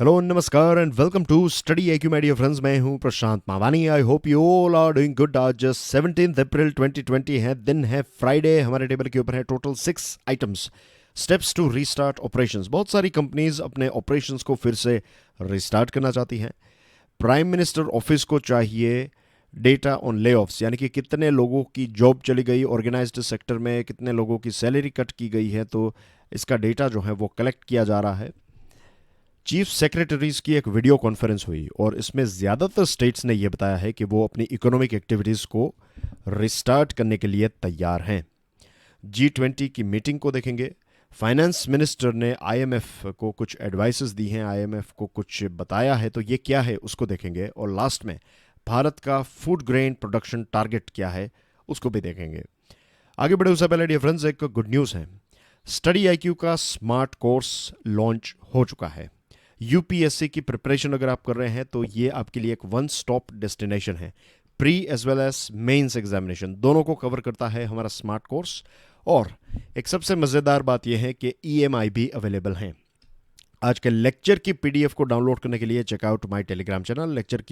Hello नमस्कार and welcome to study IQ my dear friends. मैं हूं Prashant Mavani. I hope you all are doing good. आज 17 अप्रैल 2020 है, दिन है फ्राइडे। हमारे टेबल के ऊपर है total 6 items. Steps to restart operations. बहुत सारी कंपनीज अपने ऑपरेशंस को फिर से रिस्टार्ट करना चाहती हैं। प्राइम मिनिस्टर ऑफिस को चाहिए डेटा ऑन ले ऑफ्स, यानी कि कितने लोगों की जॉब चली गई ऑर्गेनाइज्ड सेक्टर में, कितने लोगों की सैलरी कट की गई है। तो इसका डेटा जो है वो कलेक्ट किया जा रहा है। चीफ सेक्रेटरीज की एक वीडियो कॉन्फ्रेंस हुई और इसमें ज़्यादातर स्टेट्स ने यह बताया है कि वो अपनी इकोनॉमिक एक्टिविटीज़ को रिस्टार्ट करने के लिए तैयार हैं। G20 की मीटिंग को देखेंगे। फाइनेंस मिनिस्टर ने आईएमएफ को कुछ एडवाइसेस दी हैं, आईएमएफ को कुछ बताया है, तो ये क्या है उसको देखेंगे। और लास्ट में भारत का फूड ग्रेन प्रोडक्शन टारगेट क्या है उसको भी देखेंगे। आगे बढ़े उससे पहले डियर फ्रेंड्स, एक गुड न्यूज़ है। स्टडी आईक्यू का स्मार्ट कोर्स लॉन्च हो चुका है। यूपीएससी की प्रिपरेशन अगर आप कर रहे हैं तो ये आपके लिए एक वन स्टॉप डेस्टिनेशन है। Pre as well as mains examination दोनों को कवर करता है हमारा स्मार्ट कोर्स। और एक सबसे मज़ेदार बात यह है कि ईएमआई भी अवेलेबल हैं। आज के लेक्चर की पीडीएफ को डाउनलोड करने के लिए check out my Telegram channel. Lecture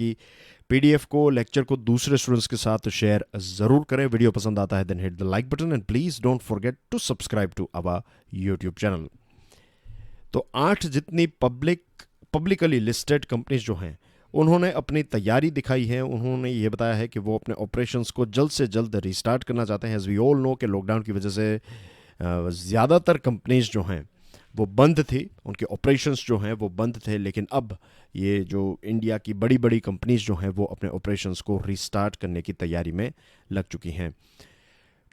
को दूसरे स्टूडेंट्स के साथ शेयर जरूर करें। वीडियो पसंद आता है then hit the like button and please don't forget to subscribe to our YouTube channel. तो 8 जितनी पब्लिकली लिस्टेड कंपनीज जो हैं उन्होंने अपनी तैयारी दिखाई है। उन्होंने ये बताया है कि वो अपने ऑपरेशंस को जल्द से जल्द रिस्टार्ट करना चाहते हैं। एज वी ऑल नो कि लॉकडाउन की वजह से ज़्यादातर कंपनीज जो हैं वो बंद थी, उनके ऑपरेशंस जो हैं वो बंद थे। लेकिन अब ये जो इंडिया की बड़ी बड़ी कंपनीज जो हैं वो अपने ऑपरेशंस को रिस्टार्ट करने की तैयारी में लग चुकी हैं।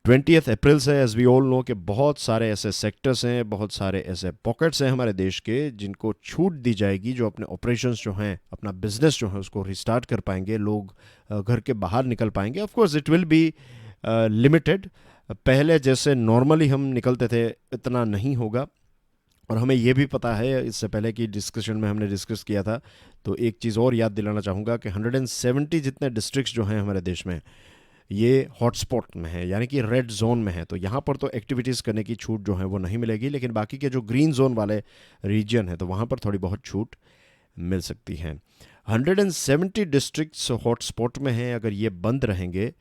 20 अप्रैल से एज वी ऑल नो कि बहुत सारे ऐसे सेक्टर्स हैं, बहुत सारे ऐसे पॉकेट्स हैं हमारे देश के जिनको छूट दी जाएगी, जो अपने ऑपरेशंस जो हैं, अपना बिजनेस जो है उसको रिस्टार्ट कर पाएंगे। लोग घर के बाहर निकल पाएंगे। Of course it will be limited. पहले जैसे नॉर्मली हम निकलते थे इतना नहीं होगा। और हमें यह भी पता है, इससे पहले की डिस्कशन में हमने डिस्कस किया था, तो एक चीज़ और याद दिलाना चाहूँगा कि 170 जितने डिस्ट्रिक्ट्स जो हैं हमारे देश में ये हॉटस्पॉट में है, यानी कि रेड जोन में है। तो यहाँ पर तो एक्टिविटीज़ करने की छूट जो है वो नहीं मिलेगी, लेकिन बाकी के जो ग्रीन जोन वाले रीजन है तो वहाँ पर थोड़ी बहुत छूट मिल सकती है। 170 डिस्ट्रिक्ट्स हॉटस्पॉट में हैं। अगर ये बंद रहेंगे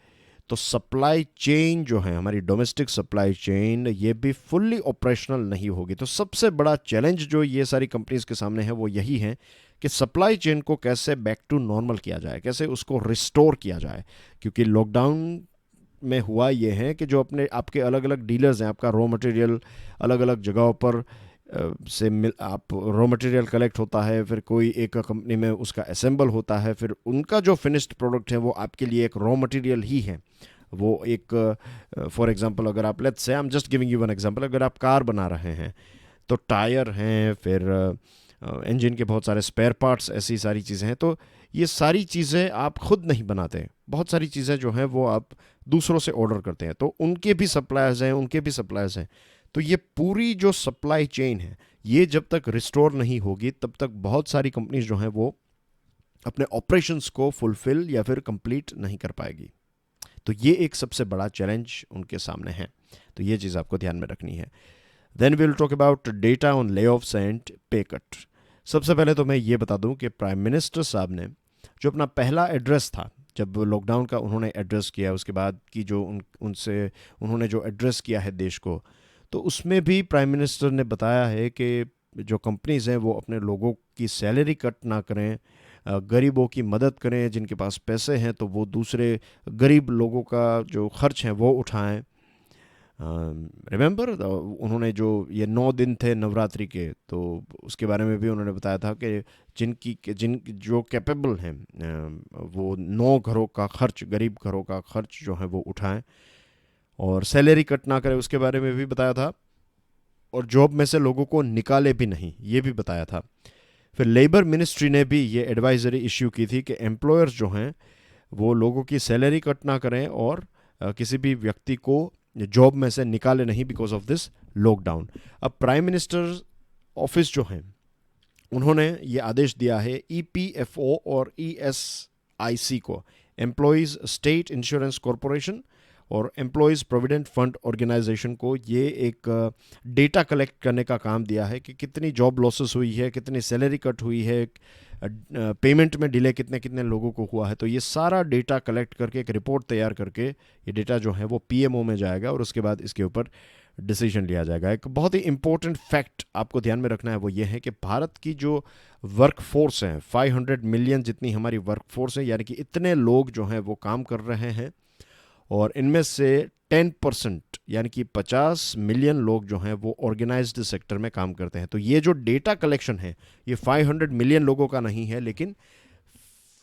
तो सप्लाई चेन जो है, हमारी डोमेस्टिक सप्लाई चेन, ये भी फुल्ली ऑपरेशनल नहीं होगी। तो सबसे बड़ा चैलेंज जो ये सारी कंपनीज के सामने है वो यही है कि सप्लाई चेन को कैसे बैक टू नॉर्मल किया जाए, कैसे उसको रिस्टोर किया जाए। क्योंकि लॉकडाउन में हुआ ये है कि जो अपने आपके अलग अलग डीलर्स हैं, आपका रॉ मटेरियल अलग अलग जगहों पर आप रॉ मटेरियल कलेक्ट होता है, फिर कोई एक कंपनी में उसका असेंबल होता है, फिर उनका जो फिनिश्ड प्रोडक्ट है वो आपके लिए एक रॉ मटेरियल ही है। वो एक फॉर एग्जांपल अगर आप, let's say I am just giving you one example, अगर आप कार बना रहे हैं तो टायर हैं, फिर इंजन के बहुत सारे स्पेयर पार्ट्स, ऐसी सारी चीज़ें हैं। तो ये सारी चीज़ें आप खुद नहीं बनाते। बहुत सारी चीज़ें जो हैं वो आप दूसरों से ऑर्डर करते हैं, तो उनके भी सप्लायर्स हैं, उनके भी सप्लायर्स हैं। तो ये पूरी जो सप्लाई चेन है ये जब तक रिस्टोर नहीं होगी तब तक बहुत सारी कंपनीज जो हैं वो अपने ऑपरेशंस को फुलफिल या फिर कंप्लीट नहीं कर पाएगी। तो ये एक सबसे बड़ा चैलेंज उनके सामने है। तो ये चीज़ आपको ध्यान में रखनी है। Then we will talk about data on layoffs and pay cut. सबसे पहले तो मैं ये बता दूं कि प्राइम मिनिस्टर साहब ने जो अपना पहला एड्रेस था, जब लॉकडाउन का उन्होंने एड्रेस किया, उसके बाद की जो उनसे उन्होंने जो एड्रेस किया है देश को, तो उसमें भी प्राइम मिनिस्टर ने बताया है कि जो कंपनीज हैं वो अपने लोगों की सैलरी कट ना करें, गरीबों की मदद करें। जिनके पास पैसे हैं तो वो दूसरे गरीब लोगों का जो खर्च है वो उठाएं। रिमेंबर उन्होंने जो ये 9 दिन थे नवरात्रि के, तो उसके बारे में भी उन्होंने बताया था कि जिन जो कैपेबल हैं वो 9 घरों का खर्च, गरीब घरों का खर्च जो है वो उठाएं और सैलरी कट ना करें, उसके बारे में भी बताया था। और जॉब में से लोगों को निकाले भी नहीं, ये भी बताया था। फिर लेबर मिनिस्ट्री ने भी ये एडवाइजरी इश्यू की थी कि एम्प्लॉयर्स जो हैं वो लोगों की सैलरी कट ना करें और किसी भी व्यक्ति को जॉब में से निकाले नहीं बिकॉज ऑफ दिस लॉकडाउन। अब प्राइम मिनिस्टर ऑफिस जो हैं उन्होंने ये आदेश दिया है ईपीएफओ और ईएसआईसी को, एम्प्लॉयज़ स्टेट इंश्योरेंस कॉरपोरेशन और एम्प्लॉयज़ प्रोविडेंट फंड ऑर्गेनाइजेशन को ये एक डेटा कलेक्ट करने का काम दिया है कि कितनी जॉब लॉसेस हुई है, कितनी सैलरी कट हुई है, पेमेंट में डिले कितने कितने लोगों को हुआ है। तो ये सारा डेटा कलेक्ट करके एक रिपोर्ट तैयार करके ये डेटा जो है वो पीएमओ में जाएगा और उसके बाद इसके ऊपर डिसीजन लिया जाएगा। एक बहुत ही इंपॉर्टेंट फैक्ट आपको ध्यान में रखना है वो ये है कि भारत की जो वर्क फोर्स है, 500 मिलियन जितनी हमारी वर्क फोर्स है, यानी कि इतने लोग जो हैं वो काम कर रहे हैं और इनमें से 10% यानी कि 50 मिलियन लोग जो हैं वो ऑर्गेनाइज्ड सेक्टर में काम करते हैं। तो ये जो डेटा कलेक्शन है ये 500 मिलियन लोगों का नहीं है, लेकिन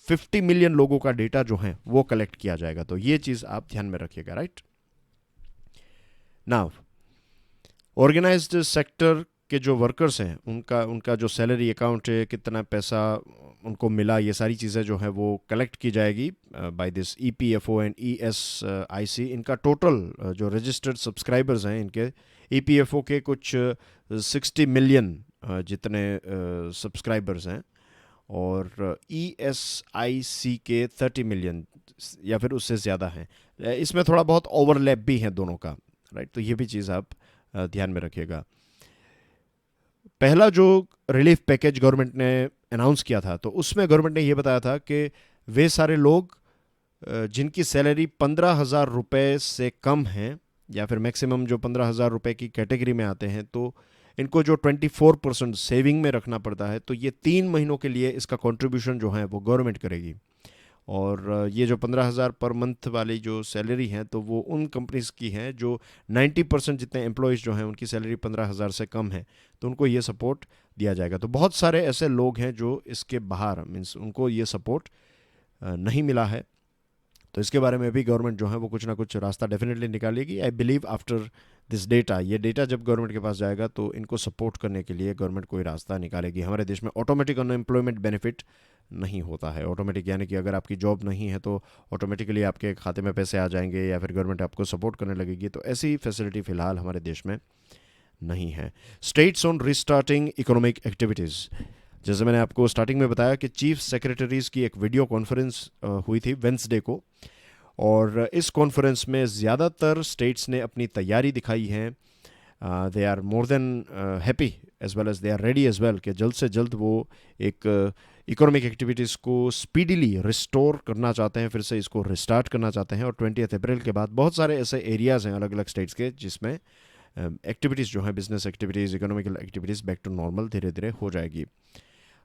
50 मिलियन लोगों का डेटा जो है वो कलेक्ट किया जाएगा। तो ये चीज़ आप ध्यान में रखिएगा, राइट। नाउ ऑर्गेनाइज्ड सेक्टर के जो वर्कर्स हैं उनका जो सैलरी अकाउंट है, कितना पैसा उनको मिला, ये सारी चीज़ें जो है वो कलेक्ट की जाएगी by this EPFO and ESIC. इनका टोटल जो रजिस्टर्ड सब्सक्राइबर्स हैं इनके ईपीएफओ के कुछ 60 मिलियन जितने सब्सक्राइबर्स हैं और ईएसआईसी के 30 मिलियन या फिर उससे ज़्यादा हैं। इसमें थोड़ा बहुत ओवरलैप भी है दोनों का, राइट। तो ये भी चीज़ आप ध्यान में रखिएगा। पहला जो रिलीफ पैकेज गवर्नमेंट ने अनाउंस किया था तो उसमें गवर्नमेंट ने ये बताया था कि वे सारे लोग जिनकी सैलरी 15,000 रुपये से कम है या फिर मैक्सिमम जो 15,000 रुपये की कैटेगरी में आते हैं, तो इनको जो 24% सेविंग में रखना पड़ता है, तो ये 3 महीनों के लिए इसका कंट्रीब्यूशन जो है वो गवर्नमेंट करेगी। और ये जो 15,000 पर मंथ वाली जो सैलरी है तो वो उन कंपनीज़ की है जो 90% जितने एम्प्लॉयज़ जो हैं उनकी सैलरी 15,000 से कम है, तो उनको ये सपोर्ट दिया जाएगा। तो बहुत सारे ऐसे लोग हैं जो इसके बाहर मीन्स उनको ये सपोर्ट नहीं मिला है, तो इसके बारे में भी गवर्नमेंट जो है वो कुछ ना कुछ रास्ता डेफिनेटली निकालेगी। I believe after this data, ये डेटा जब गवर्नमेंट के पास जाएगा तो इनको सपोर्ट करने के लिए गवर्नमेंट कोई रास्ता निकालेगी। हमारे देश में ऑटोमेटिक अनएम्प्लॉयमेंट बेनिफिट नहीं होता है। ऑटोमेटिक यानी कि अगर आपकी जॉब नहीं है तो ऑटोमेटिकली आपके खाते में पैसे आ जाएंगे या फिर गवर्नमेंट आपको सपोर्ट करने लगेगी। तो ऐसी फैसिलिटी फ़िलहाल हमारे देश में नहीं है। States on restarting economic activities, जैसे मैंने आपको स्टार्टिंग में बताया कि चीफ सेक्रेटरीज़ की एक वीडियो कॉन्फ्रेंस हुई थी वेंसडे को, और इस कॉन्फ्रेंस में ज़्यादातर स्टेट्स ने अपनी तैयारी दिखाई है। They are more than happy as well as they are ready as well कि जल्द से जल्द वो एक इकोनॉमिक एक्टिविटीज़ को स्पीडीली रिस्टोर करना चाहते हैं, फिर से इसको रिस्टार्ट करना चाहते हैं। और 20 अप्रैल के बाद बहुत सारे ऐसे एरियाज़ हैं अलग अलग स्टेट्स के जिसमें एक्टिविटीज़ जो है business activities, economical activities back to normal धीरे धीरे हो जाएगी।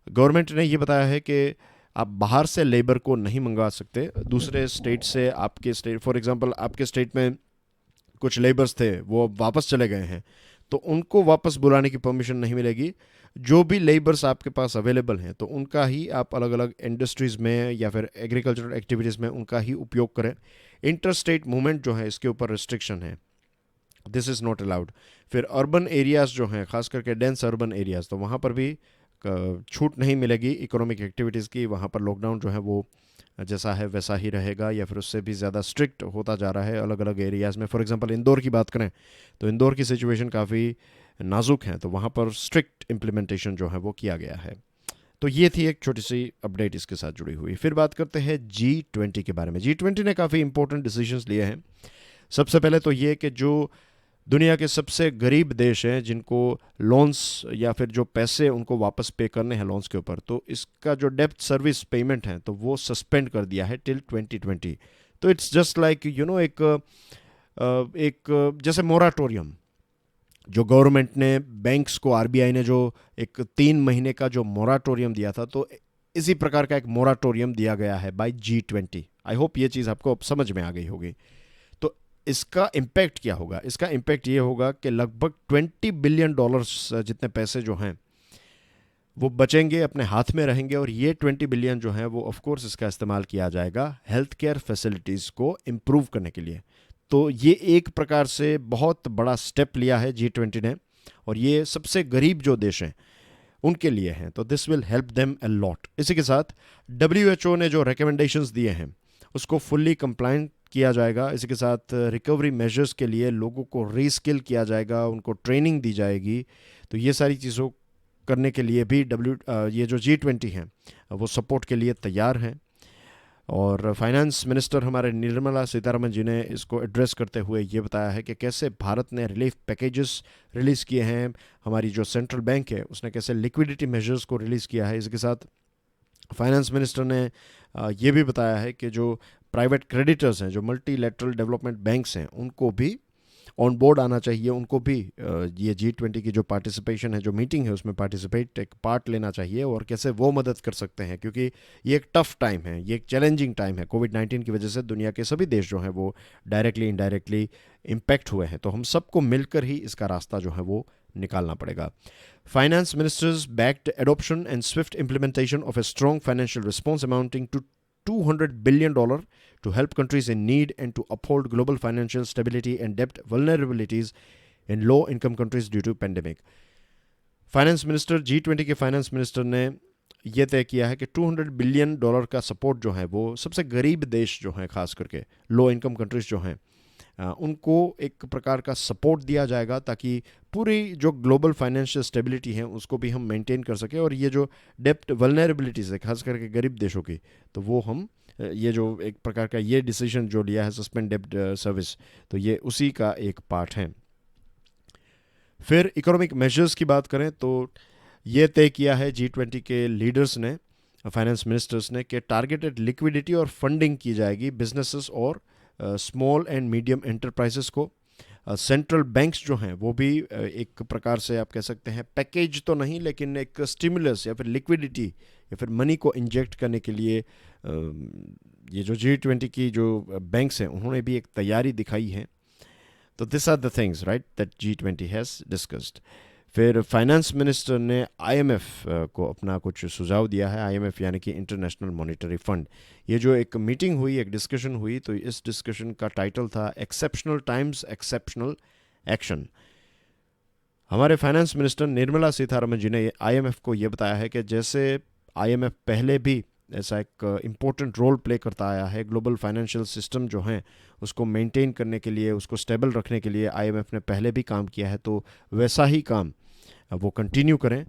गवर्नमेंट ने ये बताया है कि आप बाहर से लेबर को नहीं मंगवा सकते दूसरे स्टेट से। आपके स्टेट फॉर एग्जांपल आपके स्टेट में कुछ लेबर्स थे वो वापस चले गए हैं, तो उनको वापस बुलाने की परमिशन नहीं मिलेगी। जो भी लेबर्स आपके पास अवेलेबल हैं तो उनका ही आप अलग अलग इंडस्ट्रीज़ में या फिर एग्रीकल्चरल एक्टिविटीज़ में उनका ही उपयोग करें। इंटर स्टेट मूवमेंट जो है इसके ऊपर रिस्ट्रिक्शन है, दिस इज़ नॉट अलाउड। फिर अर्बन एरियाज़ जो हैं खास करके डेंस अर्बन एरियाज़, तो वहाँ पर भी छूट नहीं मिलेगी इकोनॉमिक एक्टिविटीज़ की। वहाँ पर लॉकडाउन जो है वो जैसा है वैसा ही रहेगा या फिर उससे भी ज़्यादा स्ट्रिक्ट होता जा रहा है अलग अलग एरियाज़ में। फॉर एग्जांपल इंदौर की बात करें तो इंदौर की सिचुएशन काफ़ी नाजुक है, तो वहाँ पर स्ट्रिक्ट इम्प्लीमेंटेशन जो है वो किया गया है। तो ये थी एक छोटी सी अपडेट इसके साथ जुड़ी हुई। फिर बात करते हैं G20 के बारे में। G20 ने काफ़ी इंपॉर्टेंट डिसीजंस लिए हैं। सबसे पहले तो ये कि जो दुनिया के सबसे गरीब देश हैं जिनको लोन्स या फिर जो पैसे उनको वापस पे करने हैं लोन्स के ऊपर, तो इसका जो डेब्ट सर्विस पेमेंट है तो वो सस्पेंड कर दिया है टिल 2020। तो इट्स जस्ट लाइक एक जैसे मोराटोरियम जो गवर्नमेंट ने बैंक्स को, आरबीआई ने जो एक 3 महीने का जो मोराटोरियम दिया था, तो इसी प्रकार का एक मोराटोरियम दिया गया है बाय G20। आई होप ये चीज़ आपको अब समझ में आ गई होगी। तो इसका इम्पैक्ट क्या होगा? इसका इम्पैक्ट ये होगा कि लगभग $20 बिलियन जितने पैसे जो हैं वो बचेंगे, अपने हाथ में रहेंगे, और ये 20 बिलियन जो हैं वो ऑफ कोर्स इसका इस्तेमाल किया जाएगा हेल्थ केयर फैसिलिटीज़ को इम्प्रूव करने के लिए। तो ये एक प्रकार से बहुत बड़ा स्टेप लिया है G20 ने, और ये सबसे गरीब जो देश हैं उनके लिए हैं, तो this will help them a lot. इसी के साथ WHO ने जो रिकमेंडेशंस दिए हैं उसको फुल्ली कंप्लाइंट किया जाएगा। इसी के साथ रिकवरी मेजर्स के लिए लोगों को रीस्किल किया जाएगा, उनको ट्रेनिंग दी जाएगी। तो ये सारी चीज़ों करने के लिए भी ये जो G20 हैं वो सपोर्ट के लिए तैयार हैं। और फाइनेंस मिनिस्टर हमारे निर्मला सीतारमण जी ने इसको एड्रेस करते हुए ये बताया है कि कैसे भारत ने रिलीफ पैकेजेस रिलीज़ किए हैं, हमारी जो सेंट्रल बैंक है उसने कैसे लिक्विडिटी मेजर्स को रिलीज़ किया है। इसके साथ फाइनेंस मिनिस्टर ने ये भी बताया है कि जो प्राइवेट क्रेडिटर्स हैं, जो मल्टीलैटरल डेवलपमेंट बैंक्स हैं, उनको भी ऑन बोर्ड आना चाहिए, उनको भी ये G20 की जो पार्टिसिपेशन है, जो मीटिंग है, उसमें पार्टिसिपेट एक पार्ट लेना चाहिए और कैसे वो मदद कर सकते हैं, क्योंकि ये एक टफ टाइम है, ये एक चैलेंजिंग टाइम है। कोविड-19 की वजह से दुनिया के सभी देश जो हैं वो डायरेक्टली इनडायरेक्टली इम्पैक्ट हुए हैं, तो हम सबको मिलकर ही इसका रास्ता जो है वो निकालना पड़ेगा। Finance ministers backed adoption and swift implementation of a strong financial response amounting to $200 billion to help countries in need and to uphold global financial stability and debt vulnerabilities in low income countries due to pandemic. Finance minister G20 के finance minister ने ये तय किया है कि $200 billion का support जो है वो सबसे गरीब देश जो हैं, खास करके लो इनकम कंट्रीज जो हैं, उनको एक प्रकार का सपोर्ट दिया जाएगा ताकि पूरी जो ग्लोबल फाइनेंशियल स्टेबिलिटी है उसको भी हम मेंटेन कर सकें, और ये जो डेप्ट वल्नरेबिलिटीज़ है खास करके गरीब देशों की, तो वो हम ये जो एक प्रकार का ये डिसीजन जो लिया है सस्पेंड डेप्ट सर्विस, तो ये उसी का एक पार्ट है। फिर इकोनॉमिक मेजर्स की बात करें तो ये तय किया है G20 के लीडर्स ने, फाइनेंस मिनिस्टर्स ने, कि टारगेटेड लिक्विडिटी और फंडिंग की जाएगी बिजनेसेस और स्मॉल एंड मीडियम एंटरप्राइजेस को। सेंट्रल बैंक्स जो हैं वो भी एक प्रकार से आप कह सकते हैं पैकेज तो नहीं, लेकिन एक स्टिमुलस या फिर लिक्विडिटी या फिर मनी को इंजेक्ट करने के लिए ये जो G20 की जो बैंक्स हैं उन्होंने भी एक तैयारी दिखाई है। तो this are the things right that G20 has discussed. फिर फाइनेंस मिनिस्टर ने IMF को अपना कुछ सुझाव दिया है। IMF यानी कि इंटरनेशनल मॉनेटरी फंड, ये जो एक मीटिंग हुई, एक डिस्कशन हुई, तो इस डिस्कशन का टाइटल था एक्सेप्शनल टाइम्स एक्सेप्शनल एक्शन। हमारे फाइनेंस मिनिस्टर निर्मला सीतारमण जी ने IMF को ये बताया है कि जैसे IMF पहले भी ऐसा एक इम्पोर्टेंट रोल प्ले करता आया है, ग्लोबल फाइनेंशियल सिस्टम जो हैं उसको मेंटेन करने के लिए, उसको स्टेबल रखने के लिए IMF ने पहले भी काम किया है, तो वैसा ही काम वो कंटिन्यू करें।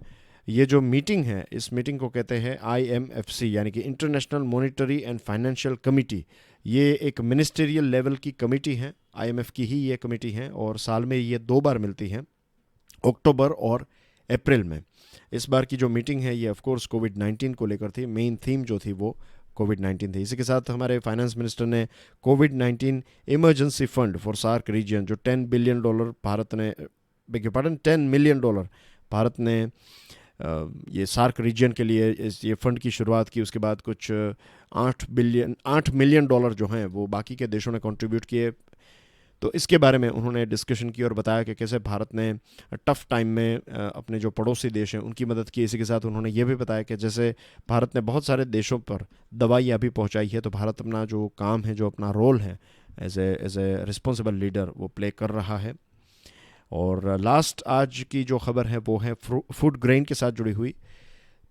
ये जो मीटिंग है, इस मीटिंग को कहते हैं IMFC यानी कि international monetary and financial committee. ये एक मिनिस्टेरियल लेवल की कमेटी है, IMF की ही ये कमेटी है, और साल में ये 2 बार मिलती हैं, अक्टूबर और अप्रैल में। इस बार की जो मीटिंग है ये ऑफ कोर्स कोविड-19 को लेकर थी, मेन थीम जो थी वो कोविड-19 थी। इसी के साथ हमारे फाइनेंस मिनिस्टर ने कोविड-19 emergency fund for SAARC region जो $10 बिलियन भारत ने, बेग पार्डन, $10 मिलियन भारत ने ये सार्क रीजन के लिए ये फंड की शुरुआत की। उसके बाद कुछ $8 मिलियन जो हैं वो बाकी के देशों ने कंट्रीब्यूट किए। तो इसके बारे में उन्होंने डिस्कशन की और बताया कि कैसे भारत ने टफ़ टाइम में अपने जो पड़ोसी देश हैं उनकी मदद की। इसी के साथ उन्होंने ये भी बताया कि जैसे भारत ने बहुत सारे देशों पर दवाइयाँ भी पहुँचाई है, तो भारत अपना जो काम है, जो अपना रोल है एज ए रिस्पॉन्सिबल लीडर, वो प्ले कर रहा है। और लास्ट आज की जो खबर है वो है फूड ग्रेन के साथ जुड़ी हुई।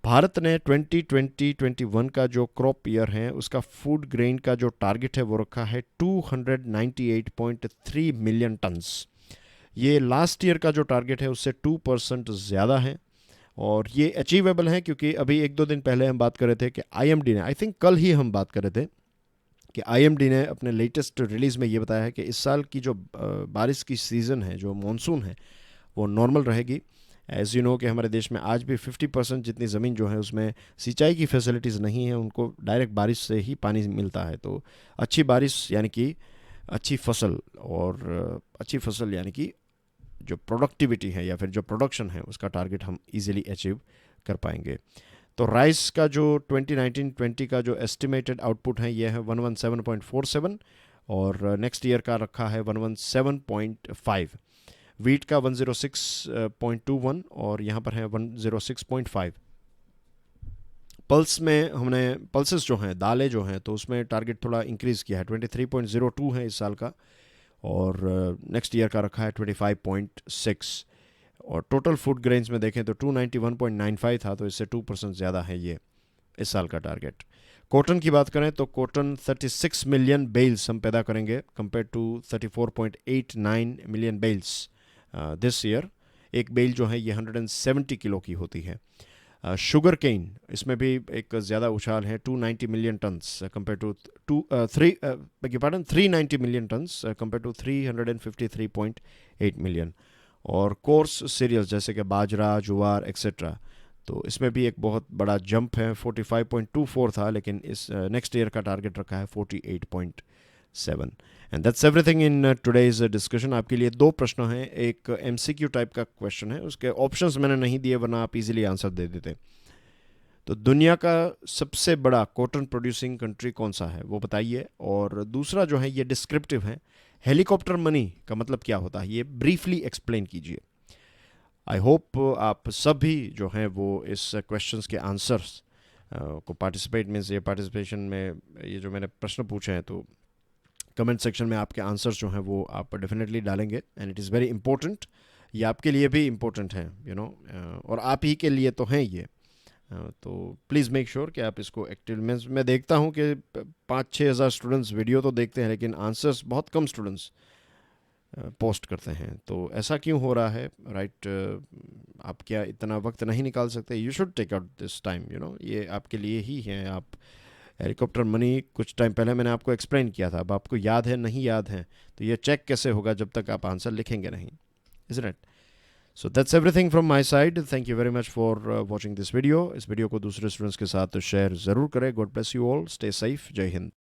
भारत ने 2020-21 का जो क्रॉप ईयर है उसका फूड ग्रेन का जो टारगेट है वो रखा है 298.3 मिलियन टन्स। ये लास्ट ईयर का जो टारगेट है उससे 2% ज़्यादा है, और ये अचीवेबल है क्योंकि अभी 1-2 दिन पहले हम बात कर रहे थे कि IMD ने, आई थिंक कल ही हम बात कर रहे थे कि IMD ने अपने लेटेस्ट रिलीज़ में ये बताया है कि इस साल की जो बारिश की सीज़न है, जो मानसून है, वो नॉर्मल रहेगी। एज यू नो कि हमारे देश में आज भी 50% जितनी ज़मीन जो है उसमें सिंचाई की फैसिलिटीज़ नहीं है, उनको डायरेक्ट बारिश से ही पानी मिलता है। तो अच्छी बारिश यानी कि अच्छी फसल, और अच्छी फसल यानी कि जो प्रोडक्टिविटी है या फिर जो प्रोडक्शन है उसका टारगेट हम इजीली अचीव कर पाएंगे। तो राइस का जो 2019-20 का जो एस्टिमेटेड आउटपुट है ये है 117.47, और नेक्स्ट ईयर का रखा है 117.5। वीट का 106.21 और यहाँ पर है 106.5। पल्स में हमने पल्सेस जो हैं, दालें जो हैं, तो उसमें टारगेट थोड़ा इंक्रीज़ किया है, 23.02 है इस साल का, और नेक्स्ट ईयर का रखा है 25.6। और टोटल फूड ग्रेन्स में देखें तो 291.95 था, तो इससे 2% ज़्यादा है ये इस साल का टारगेट। कॉटन की बात करें तो कॉटन 36 मिलियन बेल्स हम पैदा करेंगे compare to 34.89 million bales this year. एक बेल जो है ये 170 किलो की होती है। शुगर केन, इसमें भी एक ज़्यादा उछाल है, 290 million tons compare to two three be pardon 390 million tons compare to 353.8 million. और कोर्स सीरियल्स जैसे कि बाजरा, ज्वार एक्सेट्रा, तो इसमें भी एक बहुत बड़ा जंप है, 45.24 था, लेकिन इस नेक्स्ट ईयर का टारगेट रखा है 48.7। And that's everything in today's discussion. आपके लिए दो प्रश्न हैं, एक एमसीक्यू टाइप का क्वेश्चन है, उसके ऑप्शंस मैंने नहीं दिए वरना आप इजीली आंसर दे देते। तो दुनिया का सबसे बड़ा कॉटन प्रोड्यूसिंग कंट्री कौन सा है वो बताइए। और दूसरा जो है ये डिस्क्रिप्टिव है, हेलीकॉप्टर मनी का मतलब क्या होता है, ये ब्रीफली एक्सप्लेन कीजिए। आई होप आप सभी जो हैं वो इस क्वेश्चंस के आंसर्स को पार्टिसिपेट मीन्स ये पार्टिसिपेशन में ये जो मैंने प्रश्न पूछे हैं, तो कमेंट सेक्शन में आपके आंसर्स जो हैं वो आप डेफिनेटली डालेंगे, and it is very important. ये आपके लिए भी इम्पोर्टेंट है, यू नो, और आप ही के लिए तो हैं ये। तो प्लीज़ मेक श्योर कि आप इसको एक्टिव, मैं देखता हूँ कि 5-6 हज़ार स्टूडेंट्स वीडियो तो देखते हैं लेकिन आंसर्स बहुत कम स्टूडेंट्स पोस्ट करते हैं। तो ऐसा क्यों हो रहा है, राइट? आप क्या इतना वक्त नहीं निकाल सकते? You should take out this time, you know, ये आपके लिए ही है। आप हेलीकॉप्टर मनी कुछ टाइम पहले मैंने आपको एक्सप्लेन किया था, अब आपको याद है नहीं याद है, तो ये चेक कैसे होगा जब तक आप आंसर लिखेंगे नहीं, isn't it? So that's everything from my side. Thank you very much for watching this video. इस वीडियो को दूसरे स्टूडेंट्स के साथ शेयर ज़रूर करें। God bless you all, stay safe, जय हिंद।